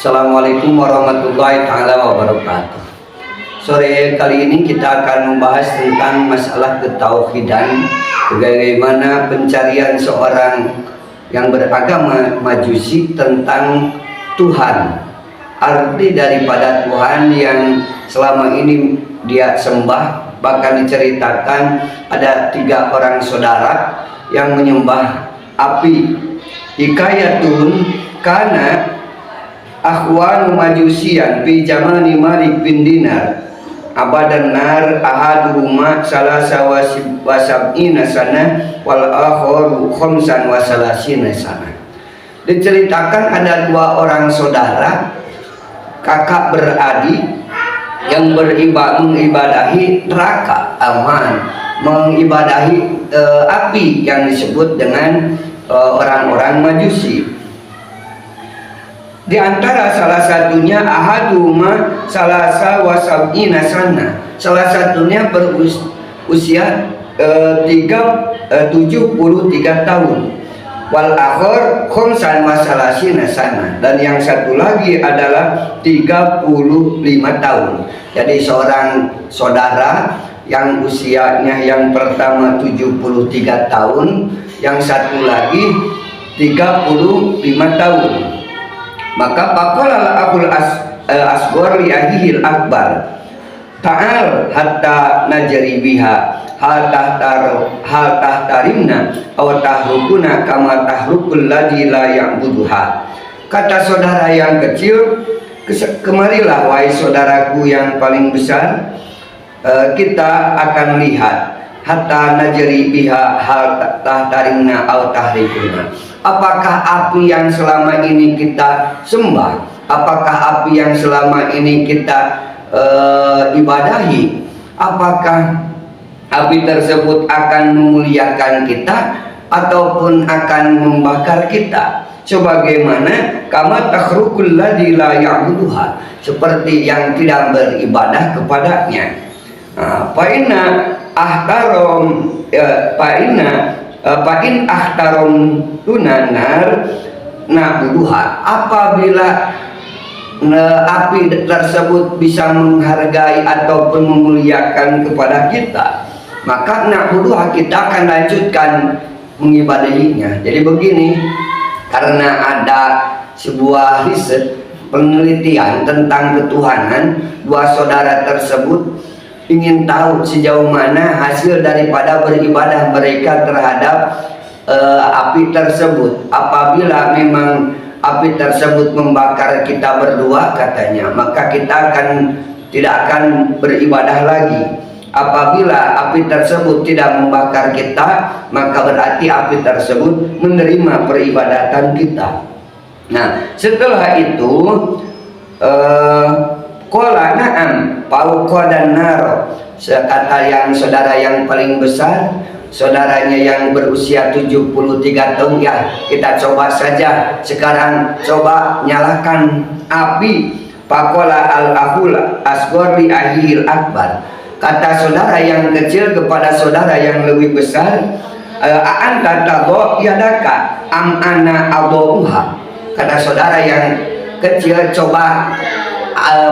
Assalamualaikum warahmatullahi taala wabarakatuh. Sore kali ini kita akan membahas tentang masalah ketauhidan, bagaimana pencarian seorang yang beragama Majusi tentang Tuhan. Arti daripada Tuhan yang selama ini dia sembah, bahkan diceritakan ada 3 orang saudara yang menyembah api. Hikayatun kana akhwanu majusian fi zamani Malik bin Dinar abadan nar ahaduhuma salasa wa sab'ina sana wal akharu khamsan wa salasina sana. Diceritakan ada 2 orang saudara, kakak beradik yang mengibadahi neraka, mengibadahi api yang disebut dengan orang-orang Majusi. Di antara salah satunya ahaduma salasa wasab'ina sana. Salah satunya berusia 73 tahun. Wal akhir khamsan wasalasina sana. Dan yang satu lagi adalah 35 tahun. Jadi seorang saudara yang usianya yang pertama 73 tahun, yang satu lagi 35 tahun. Maka faqala Abul Asghar li ahihil akbar, ta'al hatta najri biha hal tahtarimna aw tahrukuna kama tahrukul ladzi la ya'buduha. Kata saudara yang kecil, kemarilah wahai saudaraku yang paling besar, kita akan lihat hatta najri biha hal tahtarimna aw tahrikuna. Apakah api yang selama ini kita sembah, apakah api yang selama ini kita ibadahi, apakah api tersebut akan memuliakan kita ataupun akan membakar kita, sebagaimana kama takhrukul ladzi la ya'buduha, seperti yang tidak beribadah kepadanya. Fa'in ahtarom tunanar na'buduha, apabila api tersebut bisa menghargai ataupun memuliakan kepada kita, maka na'buduha, kita akan lanjutkan mengibadahinya. Jadi begini, karena ada sebuah riset penelitian tentang ketuhanan, 2 saudara tersebut ingin tahu sejauh mana hasil daripada beribadah mereka terhadap api tersebut. Apabila memang api tersebut membakar kita berdua, katanya, maka kita tidak akan beribadah lagi. Apabila api tersebut tidak membakar kita, maka berarti api tersebut menerima peribadatan kita. Nah, setelah itu qala na'am fauqa dan naro, kata yang saudara yang paling besar, saudaranya yang berusia 73 tahun, ya kita coba saja sekarang, coba nyalakan api. Faqala al-akhul asghar li ahil akbar, kata saudara yang kecil kepada saudara yang lebih besar, a'anta tadho yadaka am ana adhuha, kata saudara yang kecil, coba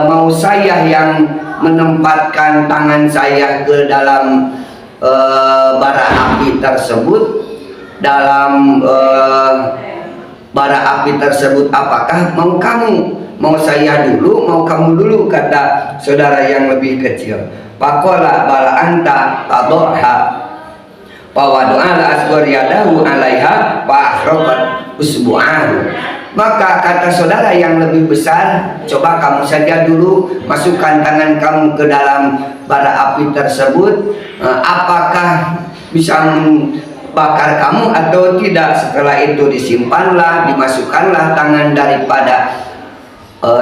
mau saya yang menempatkan tangan saya ke dalam bara api tersebut, dalam bara api tersebut, apakah mau kamu, mau saya dulu, mau kamu dulu, kata saudara yang lebih kecil. Faqala bala anta tadha wa wadu'ala asghar yadahu 'alaiha fa akhraqat usbu'ahu. Maka kata saudara yang lebih besar, coba kamu saja dulu masukkan tangan kamu ke dalam bara api tersebut, apakah bisa membakar kamu atau tidak. Setelah itu disimpanlah, dimasukkanlah tangan daripada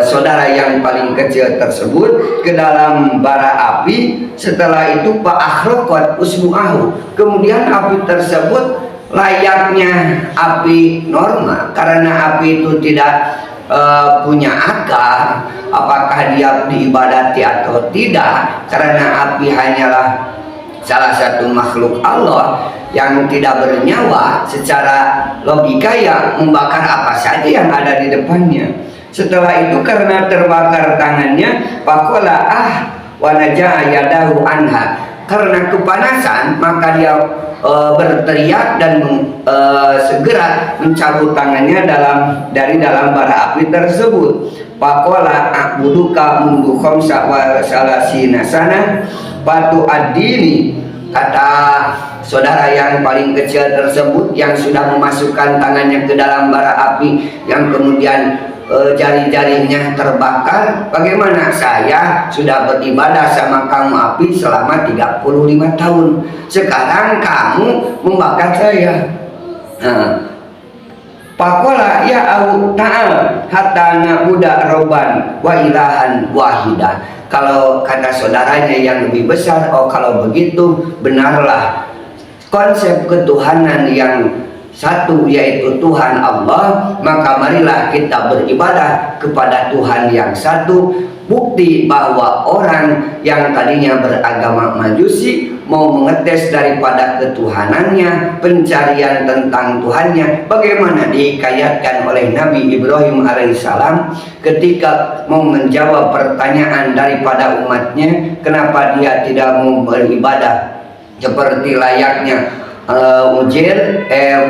saudara yang paling kecil tersebut ke dalam bara api. Setelah itu fa akhraqat usbu'ahu, kemudian api tersebut layaknya api normal, karena api itu tidak punya akal, apakah dia diibadati atau tidak, karena api hanyalah salah satu makhluk Allah yang tidak bernyawa. Secara logika ya membakar apa saja yang ada di depannya. Setelah itu karena terbakar tangannya, faqala wanaja yadahu anha, karena kepanasan maka dia berteriak dan segera mencabut tangannya dari dalam bara api tersebut. Faqala a'buduka mundu khamsa wa salasina sana patu adini, kata saudara yang paling kecil tersebut yang sudah memasukkan tangannya ke dalam bara api yang kemudian jari-jarinya terbakar, bagaimana saya sudah beribadah sama kamu api selama 35 tahun, sekarang kamu membakar saya. Pakola ya au ta'al hatta na'budu robban wa ilahan wahida. Kalau kata saudaranya yang lebih besar, oh kalau begitu benarlah konsep ketuhanan yang satu, yaitu Tuhan Allah, maka marilah kita beribadah kepada Tuhan yang satu. Bukti bahwa orang yang tadinya beragama Majusi mau mengetes daripada ketuhanannya, pencarian tentang Tuhannya, bagaimana dihikayatkan oleh Nabi Ibrahim alaihissalam ketika mau menjawab pertanyaan daripada umatnya, kenapa dia tidak mau beribadah seperti layaknya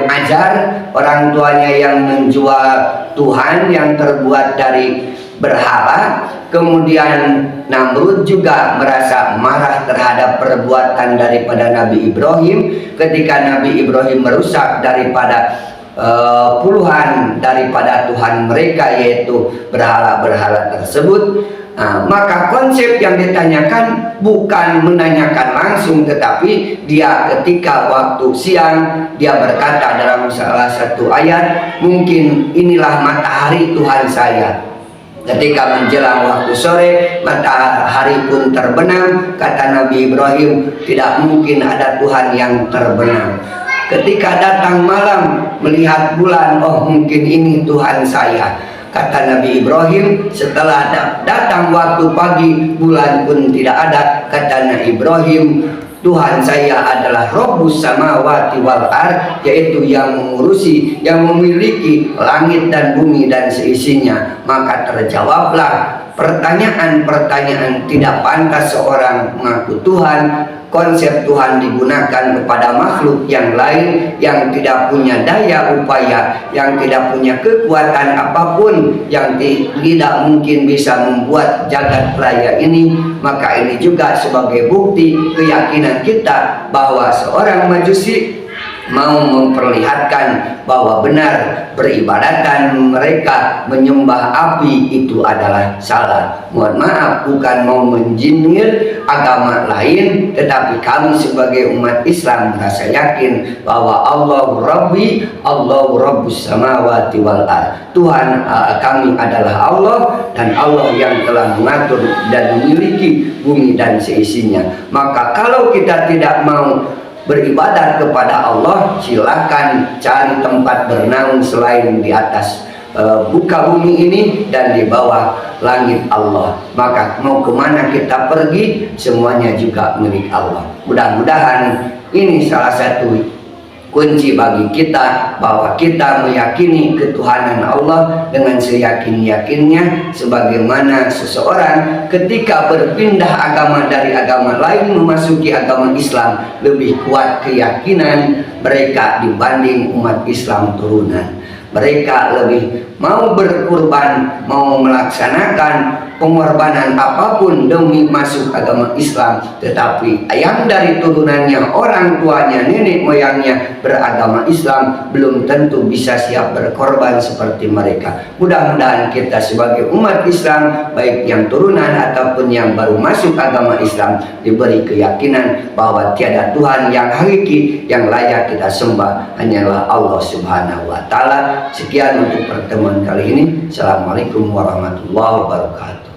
ajar orang tuanya yang menjual Tuhan yang terbuat dari berhala. Kemudian Namrud juga merasa marah terhadap perbuatan daripada Nabi Ibrahim ketika Nabi Ibrahim merusak daripada puluhan daripada Tuhan mereka, yaitu berhala-berhala tersebut. Maka konsep yang ditanyakan bukan menanyakan langsung, tetapi dia ketika waktu siang dia berkata dalam salah satu ayat, mungkin inilah matahari Tuhan saya. Ketika menjelang waktu sore matahari pun terbenam, kata Nabi Ibrahim, tidak mungkin ada Tuhan yang terbenam. Ketika datang malam melihat bulan, oh mungkin ini Tuhan saya. Kata Nabi Ibrahim, setelah datang waktu pagi bulan pun tidak ada, kata Nabi Ibrahim, Tuhan saya adalah Rabbus samawati wal ard, yaitu yang mengurusi, yang memiliki langit dan bumi dan seisinya. Maka terjawablah pertanyaan-pertanyaan tidak pantas seorang mengaku Tuhan. Konsep Tuhan digunakan kepada makhluk yang lain yang tidak punya daya upaya, yang tidak punya kekuatan apapun, yang tidak mungkin bisa membuat jagat raya ini. Maka ini juga sebagai bukti keyakinan kita bahwa seorang Majusi mau memperlihatkan bahwa benar peribadatan mereka menyembah api itu adalah salah. Mohon maaf, bukan mau menjinir agama lain, tetapi kami sebagai umat Islam merasa yakin bahwa Allah Rabbi, Allah Rabbus samawati wal ard. Tuhan kami adalah Allah, dan Allah yang telah mengatur dan memiliki bumi dan seisinya. Maka kalau kita tidak mau beribadah kepada Allah, silakan cari tempat bernaung selain di atas buka bumi ini dan di bawah langit Allah. Maka mau kemana kita pergi, semuanya juga milik Allah. Mudah-mudahan ini salah satu kunci bagi kita, bahwa kita meyakini ketuhanan Allah dengan seyakin-yakinnya, sebagaimana seseorang ketika berpindah agama dari agama lain memasuki agama Islam lebih kuat keyakinan mereka dibanding umat Islam turunan. Mereka lebih mau berkurban, mau melaksanakan pengorbanan apapun demi masuk agama Islam. Tetapi yang dari turunannya, orang tuanya, nenek moyangnya beragama Islam, belum tentu bisa siap berkorban seperti mereka. Mudah-mudahan kita sebagai umat Islam, baik yang turunan ataupun yang baru masuk agama Islam, diberi keyakinan bahwa tiada Tuhan yang hakiki yang layak kita sembah, hanyalah Allah Subhanahu wa Ta'ala. Sekian untuk pertemuan kali ini. Assalamualaikum warahmatullahi wabarakatuh.